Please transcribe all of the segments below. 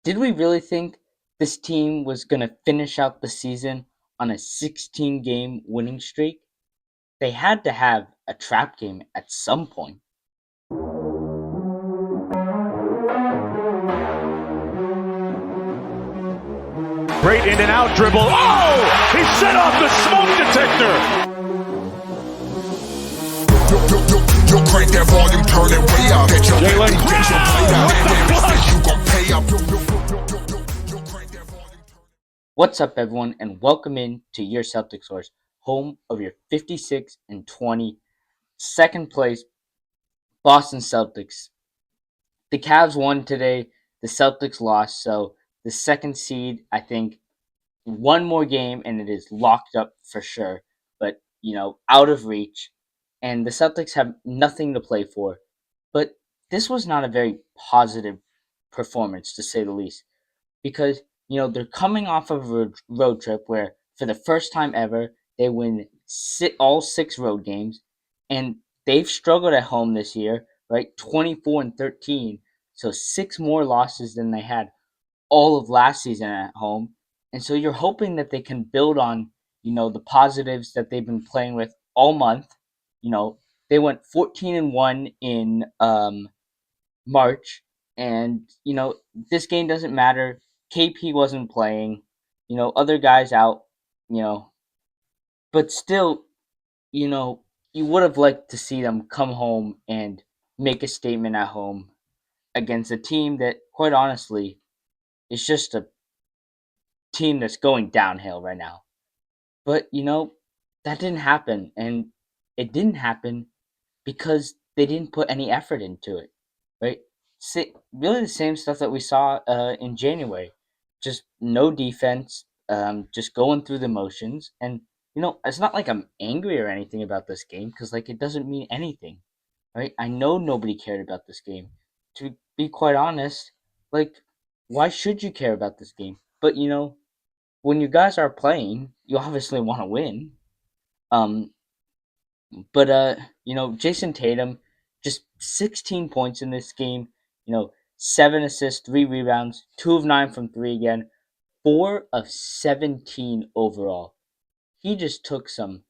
Did we really think this team was going to finish out the season on a 16 game winning streak? They had to have a trap game at some point. Great in and out dribble. Oh! He set off the smoke detector. You crank that volume, turn it way up. Get your Jaylen What's up, everyone, and welcome in to your Celtics source, home of your 56 and 20 second place Boston Celtics. The Cavs won today, the Celtics lost, so the second seed, I think, one more game and it is locked up for sure, but out of reach. And the Celtics have nothing to play for. But this was not a very positive performance, to say the least, because they're coming off of a road trip where, for the first time ever, they win all six road games, and they've struggled at home this year, right? 24-13, so six more losses than they had all of last season at home. And so you're hoping that they can build on, the positives that they've been playing with all month. They went 14-1 in March, and this game doesn't matter. KP wasn't playing, other guys out, you know, but still, you know, you would have liked to see them come home and make a statement at home against a team that, quite honestly, is just a team that's going downhill right now. But that didn't happen, and it didn't happen because they didn't put any effort into it, right? Really the same stuff that we saw in January, just no defense, just going through the motions, and it's not like I'm angry or anything about this game because like it doesn't mean anything, right? I know nobody cared about this game. To be quite honest, like why should you care about this game? But when you guys are playing, you obviously want to win. Um, but Jason Tatum, just 16 points in this game. Seven assists, three rebounds, 2 of 9 from three again, 4 of 17 overall. He just took some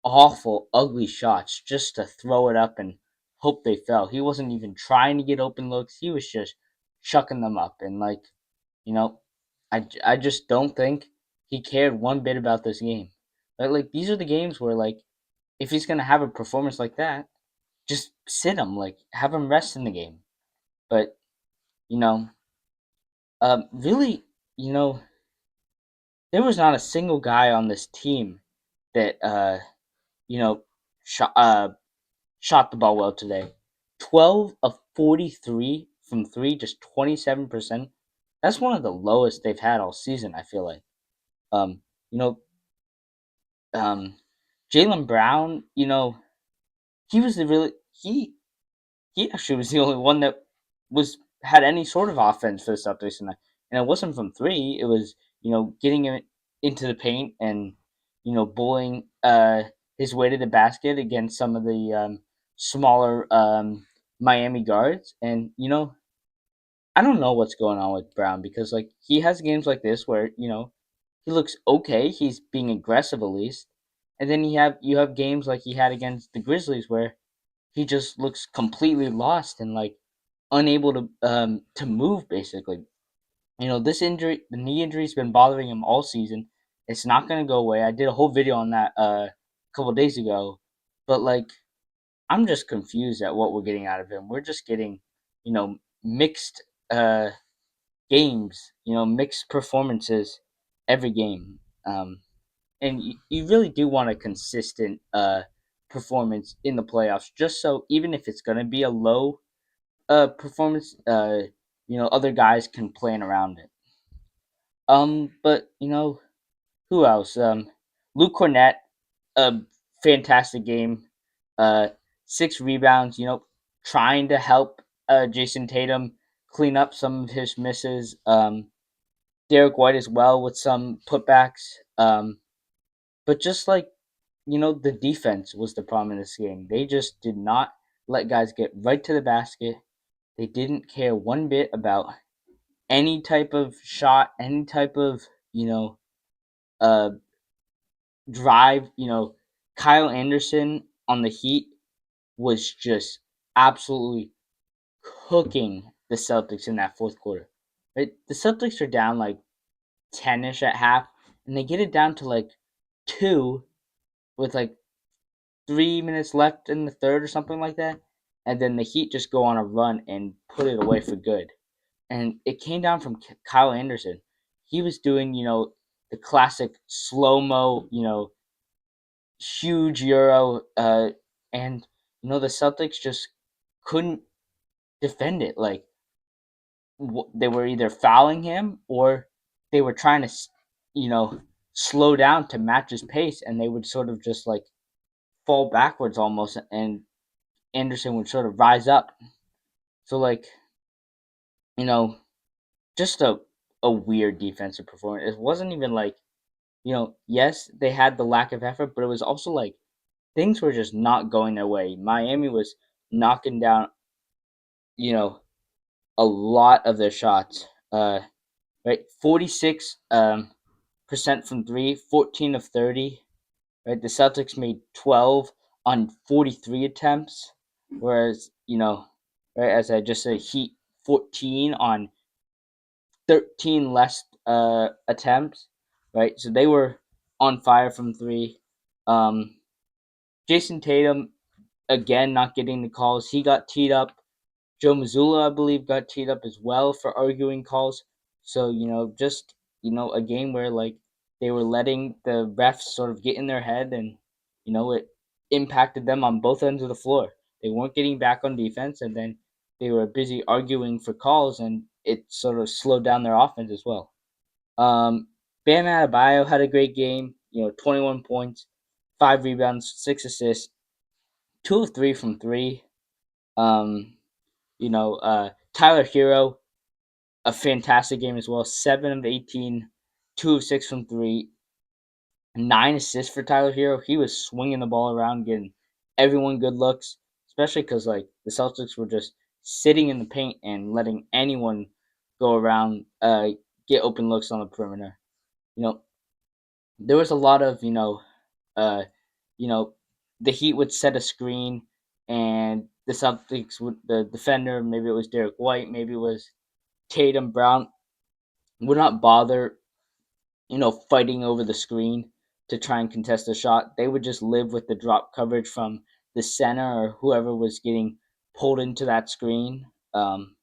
awful, ugly shots just to throw it up and hope they fell. He wasn't even trying to get open looks. He was just chucking them up. And, you know, I just don't think he cared one bit about this game. Like these are the games where, like, if he's going to have a performance like that, just sit him. Like, have him rest in the game. But, you know, really, you know, there was not a single guy on this team that, you know, shot, shot the ball well today. 12 of 43 from three, just 27%. That's one of the lowest they've had all season, I feel like. Um, you know, um, Jaylen Brown, he was the really he actually was the only one that was had any sort of offense for the Celtics, and it wasn't from three. It was getting him into the paint and bullying his way to the basket against some of the smaller Miami guards, and I don't know what's going on with Brown because like he has games like this where he looks okay, he's being aggressive at least, and then you have games like he had against the Grizzlies where he just looks completely lost and like unable to move basically. This injury, the knee injury's been bothering him all season. It's not going to go away. I did a whole video on that a couple days ago, but like I'm just confused at what we're getting out of him. We're just getting mixed games, mixed performances every game. And you really do want a consistent performance in the playoffs, just so even if it's going to be a low performance, other guys can plan around it. But who else? Luke Cornett, a fantastic game. Uh, 6 rebounds. Trying to help Jason Tatum clean up some of his misses. Derek White as well with some putbacks. But just like the defense was the problem in this game. They just did not let guys get right to the basket. They didn't care one bit about any type of shot, any type of, uh, drive, Kyle Anderson on the Heat was just absolutely cooking the Celtics in that fourth quarter. Right? The Celtics are down like 10-ish at half, and they get it down to like 2 with like 3 minutes left in the third or something like that. And then the Heat just go on a run and put it away for good. And it came down from Kyle Anderson. He was doing, the classic slow mo, huge euro, and the Celtics just couldn't defend it. Like they were either fouling him or they were trying to, you know, slow down to match his pace, and they would sort of just like fall backwards almost, and Anderson would sort of rise up. So like, you know, just a weird defensive performance. It wasn't even like, yes, they had the lack of effort, but it was also like things were just not going their way. Miami was knocking down, you know, a lot of their shots. Right, 46 percent from three, 14 of 30. Right, the Celtics made 12 on 43 attempts, whereas right, as I just said, Heat 14 on 13 less attempts. Right, so they were on fire from three. Um, Jason Tatum again not getting the calls. He got teed up. Joe Mazzulla, I believe, got teed up as well for arguing calls. So, just, a game where, like, they were letting the refs sort of get in their head, and, it impacted them on both ends of the floor. They weren't getting back on defense, and then they were busy arguing for calls, and it sort of slowed down their offense as well. Bam Adebayo had a great game, 21 points, 5 rebounds, 6 assists, 2 of 3 from 3. Tyler Herro, a fantastic game as well. 7 of 18, 2 of 6 from 3, 9 assists for Tyler Herro. He was swinging the ball around, getting everyone good looks, especially because like the Celtics were just sitting in the paint and letting anyone go around, get open looks on the perimeter. There was a lot of uh, you know, the Heat would set a screen, and the Celtics would, the defender, maybe it was Derek White, maybe it was Tatum, Brown, would not bother, fighting over the screen to try and contest a shot. They would just live with the drop coverage from the center or whoever was getting pulled into that screen. And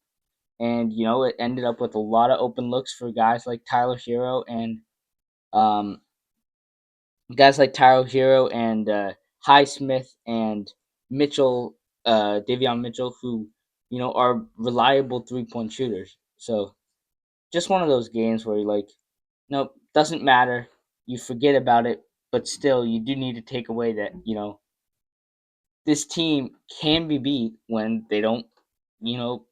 it ended up with a lot of open looks for guys like Tyler Herro and um, Highsmith and Mitchell, Davion Mitchell, who are reliable 3-point shooters. So just one of those games where you're like, nope, doesn't matter. You forget about it, but still, you do need to take away that this team can be beat when they don't, you know,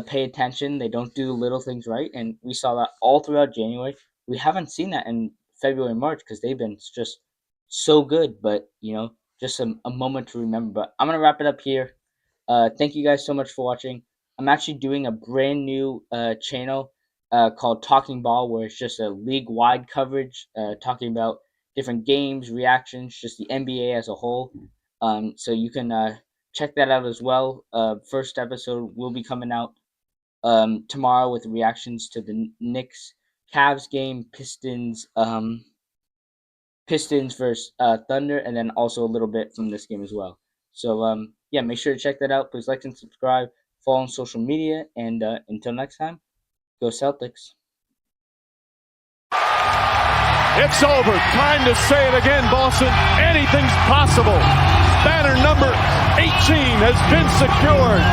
pay attention. They don't do little things right, and we saw that all throughout January. We haven't seen that in February and March because they've been just so good. But just a moment to remember. But I'm gonna wrap it up here. Thank you guys so much for watching. I'm actually doing a brand new channel called Talking Ball, where it's just a league-wide coverage, talking about different games, reactions, just the NBA as a whole. So you can check that out as well. First episode will be coming out tomorrow with reactions to the Knicks Cavs game, Pistons versus Thunder, and then also a little bit from this game as well. So yeah, make sure to check that out. Please like and subscribe, follow on social media, and until next time, go Celtics. It's over. Time to say it again, Boston. Anything's possible. Banner number 18 has been secured.